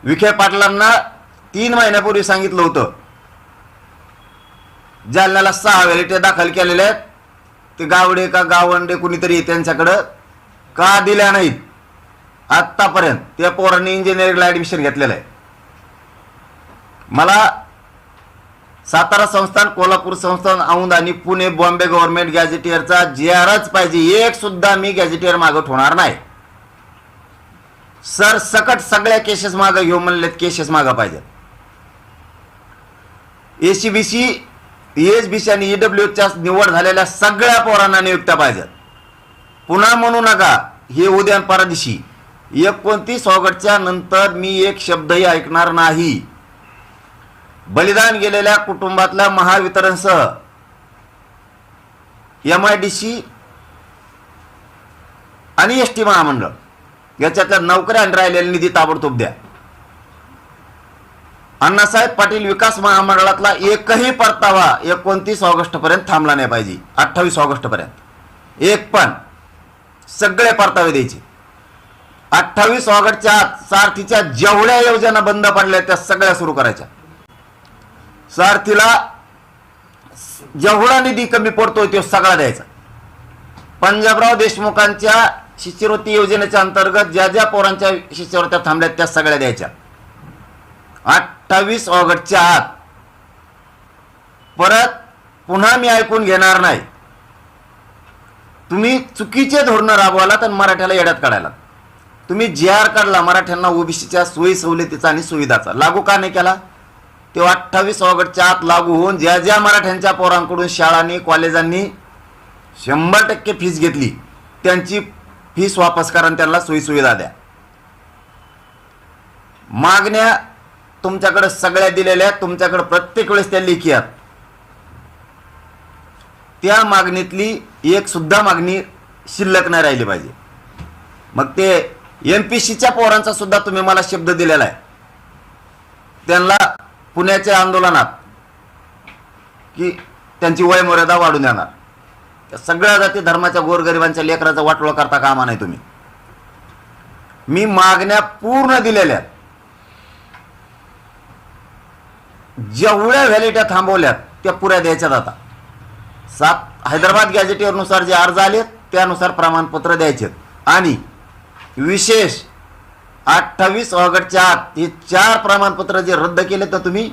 विखे पाटलांना 3 महिन्यापूर्वी सांगितलं होतं, जालन्याला 6 व्हॅलिटी दाखल केलेल्या आहेत, ते गावडे का गावंडे कुणीतरी त्यांच्याकडं का दिल्या नाहीत आत्तापर्यंत. त्या पोरांनी इंजिनिअरिंगला ॲडमिशन घेतलेलं आहे. मला सातारा संस्थान, कोल्हापूर संस्थान, औंध आणि पुणे बॉम्बे गव्हर्नमेंट गॅझेटियरचा JRच पाहिजे. एक सुद्धा मी गॅझेटियर मागं ठेवणार नाही. सर सकट सगळ्या केसेस मागं घेऊ म्हणलेत, केसेस मागं पाहिजेत. ACBC, ESBC आणि EWच्या निवड झालेल्या सगळ्या पोरांना नियुक्त्या पाहिजेत. पुन्हा म्हणू नका हे उद्या परदिशी 29 ऑगस्टच्या नंतर मी एक शब्दही ऐकणार नाही. बलिदान गेलेल्या कुटुंबातल्या महावितरणसह MIDC आणि ST महामंडळ याच्यातल्या नोकऱ्या आणि राहिलेला निधी ताबडतोब द्या. अण्णासाहेब पाटील विकास महामंडळातला एकही परतावा 29 ऑगस्टपर्यंत थांबला नाही पाहिजे. 28 ऑगस्टपर्यंत एक पण, सगळे परतावे द्यायचे. 28 ऑगस्टच्या आत सारथीच्या जेवढ्या योजना बंद पडल्या त्या सगळ्या सुरू करायच्या. सारथीला जेवढा निधी कमी पडतोय तो सगळा द्यायचा. पंजाबराव देशमुखांच्या शिष्यवृत्ती योजनेच्या अंतर्गत ज्या ज्या पोरांच्या शिष्यवृत्त्या थांबल्यात त्या सगळ्या द्यायच्या. 28 ऑगस्टच्या आत. परत पुन्हा मी ऐकून घेणार नाही. तुम्ही चुकीचे धोरणं राबवाला तर मराठ्याला येड्यात काढायला. तुम्ही JR काढला मराठ्यांना OBCच्या सोयी सवलतीचा आणि सुविधाचा, लागू का नाही केला? तो 28 ऑगस्टच्या आत लागू होऊन ज्या ज्या मराठ्यांच्या पोरांकडून शाळांनी कॉलेजांनी 100% फीस घेतली त्यांची फीस वापस करा आणि त्यांना सोयी सुविधा द्या. मागण्या तुमच्याकडे सगळ्या दिलेल्या, तुमच्याकडे प्रत्येक वेळेस त्या लेखी आहेत. त्या मागणीतली एक सुद्धा मागणी शिल्लक नाही राहिली पाहिजे. मग ते MPCच्या पोरांचा सुद्धा तुम्ही मला शब्द दिलेला आहे, त्यांना पुण्याच्या आंदोलनात की त्यांची वयमर्यादा वाढून देणार. त्या सगळ्या जाती धर्माच्या गोरगरिबांच्या लेकराचा वाटोळा करता कामा नाही तुम्ही. मी मागण्या पूर्ण दिलेल्या, जेवढ्या व्हॅलिट्या थांबवल्यात त्या पुऱ्या द्यायच्यात. आता हैदराबाद गॅझेटियरनुसार जे अर्ज आले त्यानुसार प्रमाणपत्र द्यायचे. आणि विशेष 28 ऑगस्टच्या आत हे 4 प्रमाणपत्र जे रद्द केले तर तुम्ही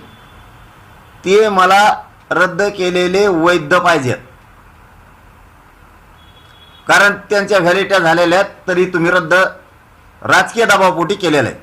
ते मला रद्द केलेले वैध पाहिजेत. कारण त्यांच्या व्हॅलिट्या झालेल्या तरी तुम्ही रद्द राजकीय दबावपोटी केलेलं आहे.